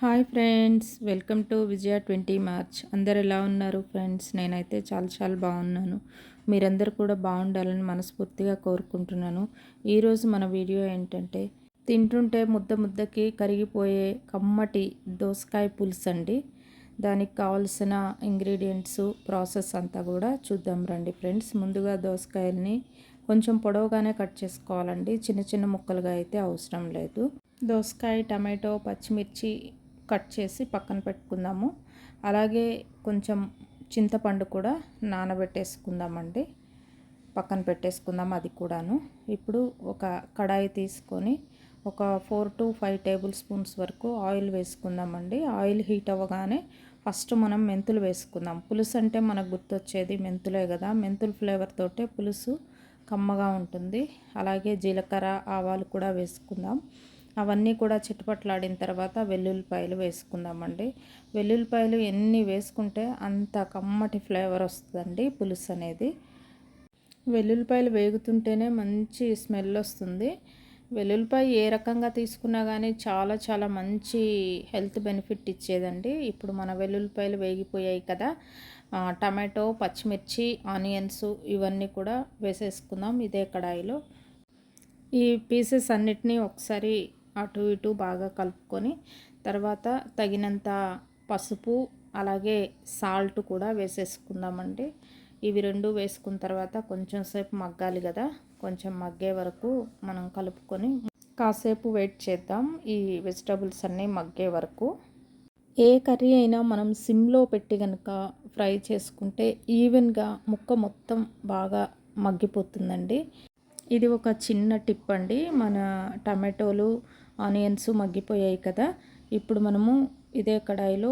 Hi friends, welcome to Vijaya 20 March. అందరు ఎలా ఉన్నారు ఫ్రెండ్స్? నేనైతే చాలా బాగున్నాను. మీరందరూ కూడా బాగుండాలని మనస్ఫూర్తిగా కోరుకుంటున్నాను. ఈరోజు మన వీడియో ఏంటంటే, తింటుంటే ముద్దకి కరిగిపోయే కమ్మటి దోసకాయ పులుసు అండి. దానికి కావాల్సిన ఇంగ్రీడియంట్స్, ప్రాసెస్ అంతా కూడా చూద్దాం రండి ఫ్రెండ్స్. ముందుగా దోసకాయల్ని కొంచెం పొడవుగానే కట్ చేసుకోవాలండి. చిన్న ముక్కలుగా అయితే అవసరం లేదు. దోసకాయ, టమాటో, పచ్చిమిర్చి కట్ చేసి పక్కన పెట్టుకుందాము. అలాగే కొంచెం చింతపండు కూడా నానబెట్టేసుకుందామండి. పక్కన పెట్టేసుకుందాం అది కూడాను. ఇప్పుడు ఒక కడాయి తీసుకొని ఒక 4 to 5 టేబుల్ స్పూన్స్ వరకు ఆయిల్ వేసుకుందామండి. ఆయిల్ హీట్ అవ్వగానే ఫస్ట్ మనం మెంతులు వేసుకుందాం. పులుసు అంటే మనకు గుర్తొచ్చేది మెంతులే కదా. మెంతుల ఫ్లేవర్ తోటే పులుసు కమ్మగా ఉంటుంది. అలాగే జీలకర్ర, ఆవాలు కూడా వేసుకుందాం. అవన్నీ కూడా చిటపట్లాడిన తర్వాత వెల్లుల్లిపాయలు వేసుకుందామండి. వెల్లుల్లిపాయలు ఎన్ని వేసుకుంటే అంత కమ్మటి ఫ్లేవర్ వస్తుందండి పులుసు అనేది. వెల్లుల్లిపాయలు వేగుతుంటేనే మంచి స్మెల్ వస్తుంది. వెల్లుల్లిపాయ ఏ రకంగా తీసుకున్నా కానీ చాలా మంచి హెల్త్ బెనిఫిట్ ఇచ్చేదండి. ఇప్పుడు మన వెల్లుల్లిపాయలు వేగిపోయాయి కదా. టమాటో, పచ్చిమిర్చి, ఆనియన్స్ ఇవన్నీ కూడా వేసేసుకుందాం ఇదే కడాయిలో. ఈ పీసెస్ అన్నిటినీ ఒకసారి అటు ఇటు బాగా కలుపుకొని తర్వాత తగినంత పసుపు, అలాగే సాల్ట్ కూడా వేసేసుకుందామండి. ఇవి రెండు వేసుకున్న తర్వాత కొంచెం సేపు మగ్గాలి కదా. కొంచెం మగ్గే వరకు మనం కలుపుకొని కాసేపు వెయిట్ చేద్దాం ఈ వెజిటబుల్స్ అన్నీ మగ్గే వరకు. ఏ కర్రీ అయినా మనం సిమ్లో పెట్టి కనుక ఫ్రై చేసుకుంటే ఈవెన్గా ముక్క మొత్తం బాగా మగ్గిపోతుందండి. ఇది ఒక చిన్న టిప్ అండి. మన టమాటోలు, ఆనియన్స్ మగ్గిపోయాయి కదా. ఇప్పుడు మనము ఇదే కడాయిలో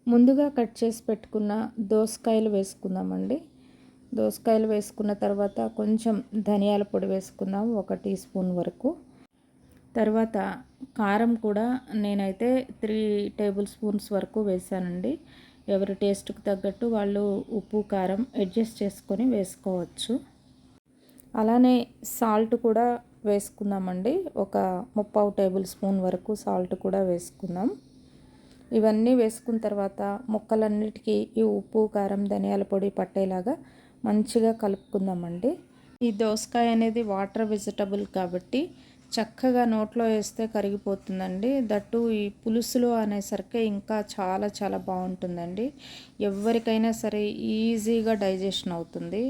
ముందుగా కట్ చేసి పెట్టుకున్న దోసకాయలు వేసుకుందామండి. దోసకాయలు వేసుకున్న తర్వాత కొంచెం ధనియాల పొడి వేసుకుందాం, 1 టీ స్పూన్ వరకు. తర్వాత కారం కూడా నేనైతే 3 టేబుల్ స్పూన్స్ వరకు వేసానండి. ఎవరి టేస్ట్కి తగ్గట్టు వాళ్ళు ఉప్పు, కారం అడ్జస్ట్ చేసుకొని వేసుకోవచ్చు. అలానే సాల్ట్ కూడా వేసుకుందామండి. ఒక 3/4 టేబుల్ స్పూన్ వరకు సాల్ట్ కూడా వేసుకుందాం. ఇవన్నీ వేసుకున్న తర్వాత ముక్కలన్నిటికీ ఈ ఉప్పు, కారం, ధనియాల పొడి పట్టేలాగా మంచిగా కలుపుకుందామండి. ఈ దోసకాయ అనేది వాటర్ వెజిటబుల్ కాబట్టి చక్కగా నోట్లో వేస్తే కరిగిపోతుందండి. దట్టు ఈ పులుసులో అనేసరికి ఇంకా చాలా బాగుంటుందండి. ఎవరికైనా సరే ఈజీగా డైజెషన్ అవుతుంది.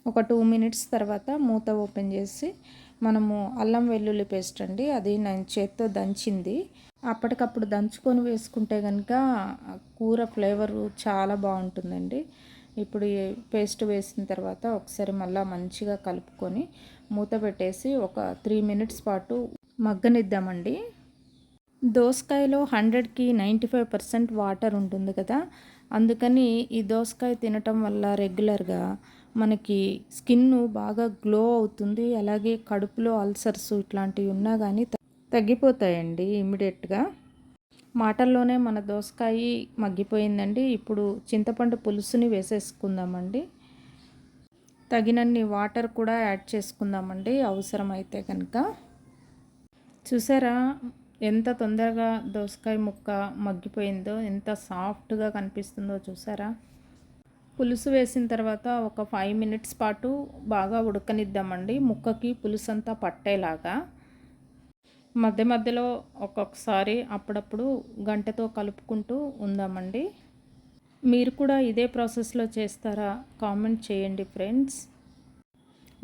ఒక 2 మినిట్స్ తర్వాత మూత ఓపెన్ చేసి మనము అల్లం వెల్లుల్లి పేస్ట్ అండి, అది నేను చేత్తో దంచింది. అప్పటికప్పుడు దంచుకొని వేసుకుంటే కనుక కూర ఫ్లేవరు చాలా బాగుంటుందండి. ఇప్పుడు ఈ పేస్ట్ వేసిన తర్వాత ఒకసారి మళ్ళీ మంచిగా కలుపుకొని మూత పెట్టేసి ఒక 3 మినిట్స్ పాటు మగ్గనిద్దామండి. దోసకాయలో 100కి 95% వాటర్ ఉంటుంది కదా. అందుకని ఈ దోసకాయ తినటం వల్ల రెగ్యులర్గా మనకి స్కిన్ బాగా గ్లో అవుతుంది. అలాగే కడుపులో అల్సర్స్ ఇట్లాంటివి ఉన్నా కానీ తగ్గిపోతాయండి ఇమ్మీడియట్గా. మాటల్లోనే మన దోసకాయ మగ్గిపోయిందండి. ఇప్పుడు చింతపండు పులుసుని వేసేసుకుందామండి. తగినన్ని వాటర్ కూడా యాడ్ చేసుకుందామండి అవసరమైతే కనుక. చూసారా ఎంత తొందరగా దోసకాయ ముక్క మగ్గిపోయిందో, ఎంత సాఫ్ట్గా కనిపిస్తుందో చూసారా. పులుసు వేసిన తర్వాత ఒక 5 మినిట్స్ పాటు బాగా ఉడకనిద్దామండి, ముక్కకి పులుసు అంతా పట్టేలాగా. మధ్యలో ఒక్కొక్కసారి అప్పుడప్పుడు గంటెతో కలుపుకుంటూ ఉందామండి. మీరు కూడా ఇదే ప్రాసెస్లో చేస్తారా? కామెంట్ చేయండి ఫ్రెండ్స్.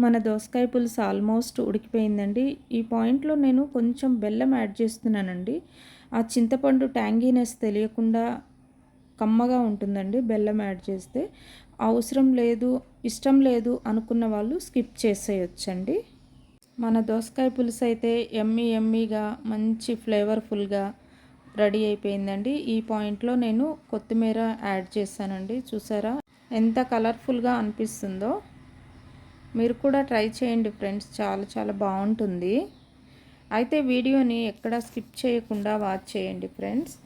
మన దోసకాయ పులుసు ఆల్మోస్ట్ ఉడికిపోయిందండి. ఈ పాయింట్లో నేను కొంచెం బెల్లం యాడ్ చేస్తున్నానండి. ఆ చింతపండు ట్యాంగీనెస్ తెలియకుండా కమ్మగా ఉంటుందండి బెల్లం యాడ్ చేస్తే. అవసరం లేదు, ఇష్టం లేదు అనుకున్న వాళ్ళు స్కిప్ చేసేయొచ్చండి. మన దోసకాయ పులుసు అయితే ఎమ్మీగా మంచి ఫ్లేవర్ఫుల్గా రెడీ అయిపోయిందండి. ఈ పాయింట్లో నేను కొత్తిమీర యాడ్ చేశానండి. చూసారా ఎంత కలర్ఫుల్గా అనిపిస్తుందో. మీరు కూడా ట్రై చేయండి ఫ్రెండ్స్, చాలా బాగుంటుంది. అయితే వీడియోని ఎక్కడా స్కిప్ చేయకుండా వాచ్ చేయండి ఫ్రెండ్స్.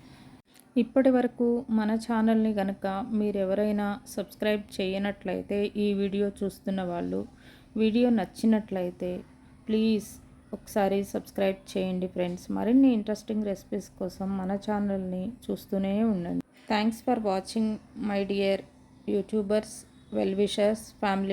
ఇప్పటి వరకు మన ఛానల్ని కనుక మీరు ఎవరైనా సబ్స్క్రైబ్ చేయనట్లయితే, ఈ వీడియో చూస్తున్న వాళ్ళు వీడియో నచ్చినట్లయితే ప్లీజ్ ఒకసారి సబ్స్క్రైబ్ చేయండి ఫ్రెండ్స్. మరిన్ని ఇంట్రెస్టింగ్ రెసిపీస్ కోసం మన ఛానల్ని చూస్తూనే ఉండండి. Thanks for watching my dear YouTubers, well wishers, family.